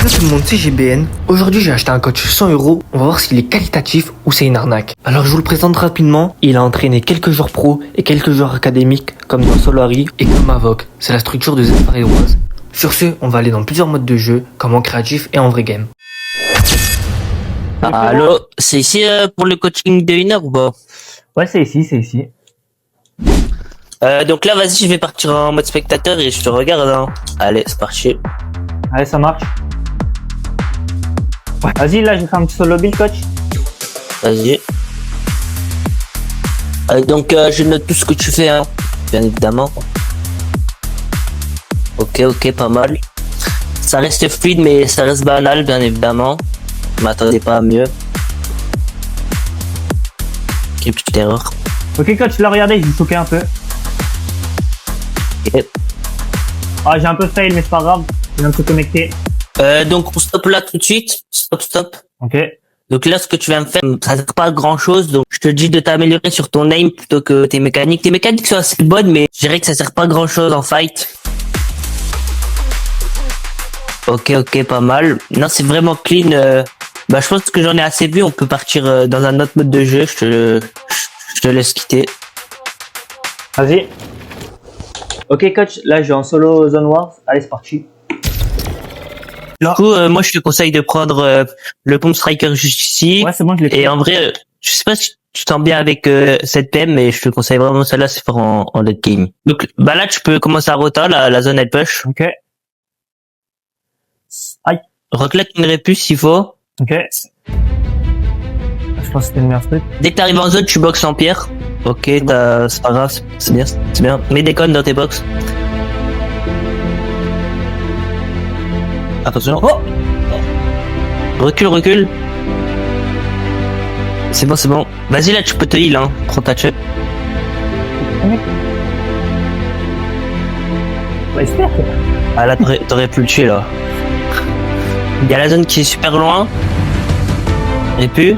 Salut tout le monde, c'est GBN. Aujourd'hui, j'ai acheté un coach 100 €. On va voir s'il est qualitatif ou c'est une arnaque. Alors, je vous le présente rapidement. Il a entraîné quelques joueurs pro et quelques joueurs académiques comme dans Solari et comme Avoc. C'est la structure de Zespareroise. Sur ce, on va aller dans plusieurs modes de jeu, comme en créatif et en vrai game. Allô, c'est ici pour le coaching de 1 heure ou pas? Ouais, c'est ici, c'est ici. Donc là, vas-y, je vais partir en mode spectateur et je te regarde. Hein. Allez, c'est parti. Allez, ça marche. Ouais. Vas-y, là, je vais faire un petit solo build, coach. Vas-y. Donc, je note tout ce que tu fais, hein, bien évidemment. Ok, pas mal. Ça reste fluide, mais ça reste banal, bien évidemment. Je m'attendais pas à mieux. Ok, petite erreur. Ok, coach, là, regardez, je vais choquer un peu. Ok. Ah, j'ai un peu fail, mais c'est pas grave. Je viens de se connecter. Donc, on stoppe là tout de suite. Stop. Ok. Donc là, ce que tu viens de faire, ça sert pas à grand chose. Donc, je te dis de t'améliorer sur ton aim plutôt que tes mécaniques. Tes mécaniques sont assez bonnes, mais je dirais que ça sert pas à grand chose en fight. Ok, pas mal. Non, c'est vraiment clean. Je pense que j'en ai assez vu. On peut partir dans un autre mode de jeu. Je te laisse quitter. Vas-y. Ok, coach, là, je vais en solo Zone Wars. Allez, c'est parti. Du coup, moi, je te conseille de prendre le Pomp Striker juste ici. Ouais, c'est bon, je l'ai pris. Et en vrai, je sais pas si tu t'en bien avec cette PM, mais je te conseille vraiment celle-là, c'est fort en late game. Donc, là, tu peux commencer à rota, la zone elle push. Ok. Aïe. Reclaque une répus s'il faut. Ok. Je pense que c'était le meilleur truc. Dès que t'arrives en zone, tu boxes en pierre. Ok, c'est pas grave, c'est bien. Mets des connes dans tes box. Attention. Oh, recule. C'est bon. Vas-y, là, tu peux te heal, hein. Prends ta check. Ouais, j'espère. Ah, là, t'aurais pu le tuer, là. Il y a la zone qui est super loin. Et puis,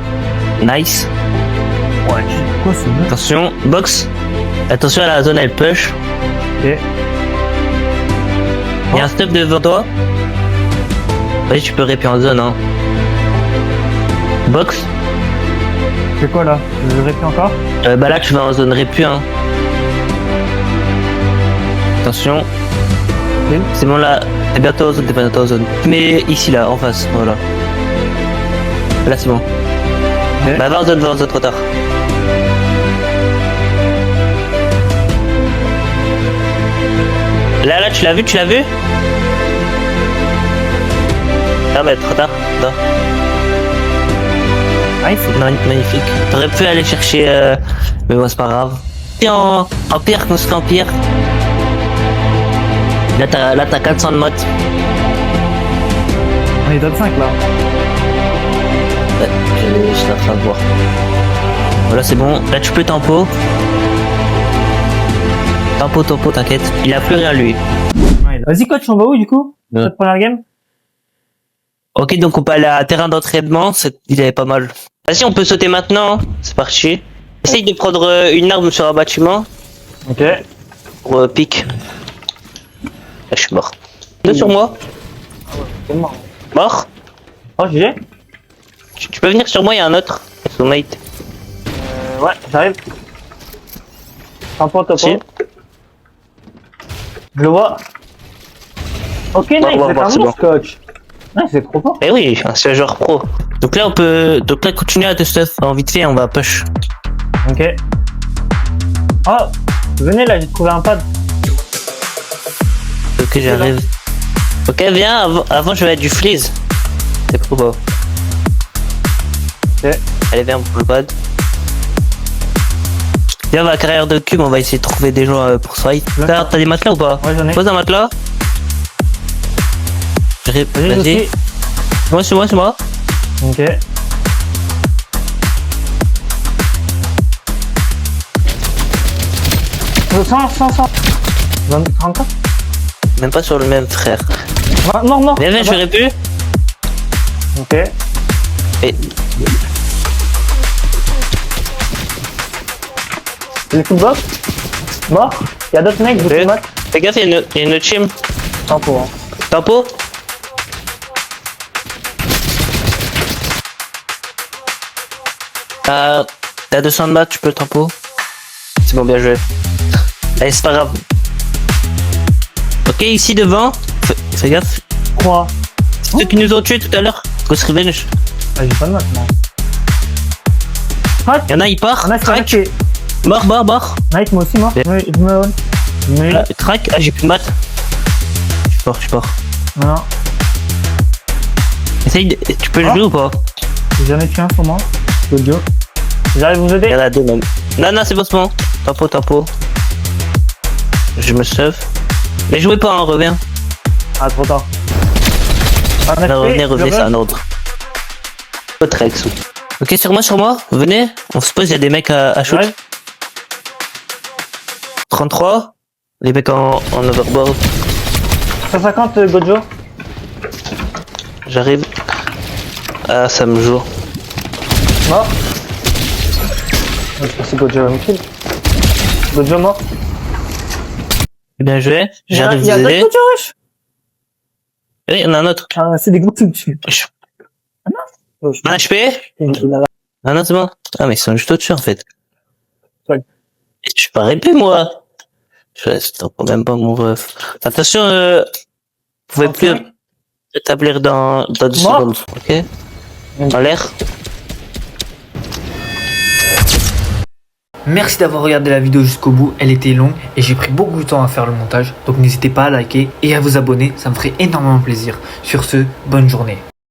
nice. Ouais, c'est quoi ce mec? Attention, box. Attention à la zone, elle push. Ok. Il y a un stuff devant toi. Vas-y, tu peux répier en zone, hein. Box. C'est quoi là? Je répète encore? Là, tu vas en zone répu, hein. Attention. Ok. C'est bon, là. T'es bientôt en zone, Mais ici, là, en face, voilà. Là, c'est bon. Ok. Va en zone, trop tard. Là, tu l'as vu? Ah, mais trop tard. Non. Nice. Magnifique. T'aurais pu aller chercher, mais bon, c'est pas grave. Et en pierre, qu'on se fait en pierre. Là, t'as 400 de mottes. On est top 5 là. Ouais, je suis en train de voir. Voilà, c'est bon. Là, tu peux tempo. Tempo, t'inquiète. Il a plus rien, lui. Ouais, vas-y, coach, on va où du coup? Ouais. Cette première game? Ok, donc on peut aller à terrain d'entraînement. Il avait pas mal. Vas-y, on peut sauter maintenant. C'est parti. Essaye de prendre une arme sur un bâtiment. Ok. Pour pique. Là, je suis mort. Deux sur moi. C'est mort. Mort. Oh, GG? Tu peux venir sur moi, il y a un autre. Soulmate. Ouais, j'arrive. Topo. Si. Je le vois. Ok, nice, Bon, c'est un c'est monstre, coach. Nice, c'est trop fort. Eh oui, c'est un joueur pro. Donc là, continuer à te stuff. En vite fait, on va push. Ok. Oh, venez là, j'ai trouvé un pad. Ok, j'arrive. Ok, viens, avant je vais mettre du freeze. C'est trop beau. Ok. Allez, viens, pour le pad. Viens, on va carrière de cube, on va essayer de trouver des gens pour fight. T'as des matelas ou pas? Ouais, j'en ai. Pose un matelas. Vas-y. C'est moi. Ok. Sans. 34. Même pas sur le même frère. Mort. Viens, je vais plus. Ok. Et Le coup de box. Mort. Il y a d'autres mecs, beaucoup de matchs. fais gaffe, il y a une team. Tempo, hein. Tempo. T'as 200 de maths, tu peux le tempo. C'est bon, bien joué. Allez, c'est pas grave. Ok, ici devant. Fais gaffe. Quoi? C'est ceux qui nous ont tués tout à l'heure. Ghost Revenge. Ah, j'ai pas de maths, non. Y'en a, il part. On a Crac. craqué. Mort. Mike, moi aussi, mort. Bien. Je me run. Ah, crac. Ah, j'ai plus de maths. Je suis mort. Non, Essaye de... Tu peux le jouer ou pas? j'ai jamais tué un sur moi. C'est dur. J'arrive à vous Il y aider. en a deux même. Non, c'est bon. Tempo. Je me sauve. Mais jouez pas, hein, reviens. Ah, trop tard. Ah, Non, revenez, c'est un ordre. Autre Rex. Ok, sur moi. Venez. On se pose, il y a des mecs à shoot. Ouais. 33. Les mecs en overboard. 150 Gojo. J'arrive. Ah, ça me joue. Mort. Je pensais Gojo va me kill. Gojo mort. Bien joué. J'arrive Il y a vous d'autres aider. Gojo, wesh. Oui, il y en a un autre. Ah, c'est des gros trucs dessus. Oh, je- Un HP. Ah non, c'est bon. Ah, mais ils sont juste au-dessus, en fait. Ouais. Je suis pas répé, moi. Je reste même pas mon ref. Attention, vous pouvez Ok. plus établir dans 10 Mort. secondes. Ok? En l'air. Merci d'avoir regardé la vidéo jusqu'au bout, elle était longue et j'ai pris beaucoup de temps à faire le montage, donc n'hésitez pas à liker et à vous abonner, ça me ferait énormément plaisir. Sur ce, bonne journée.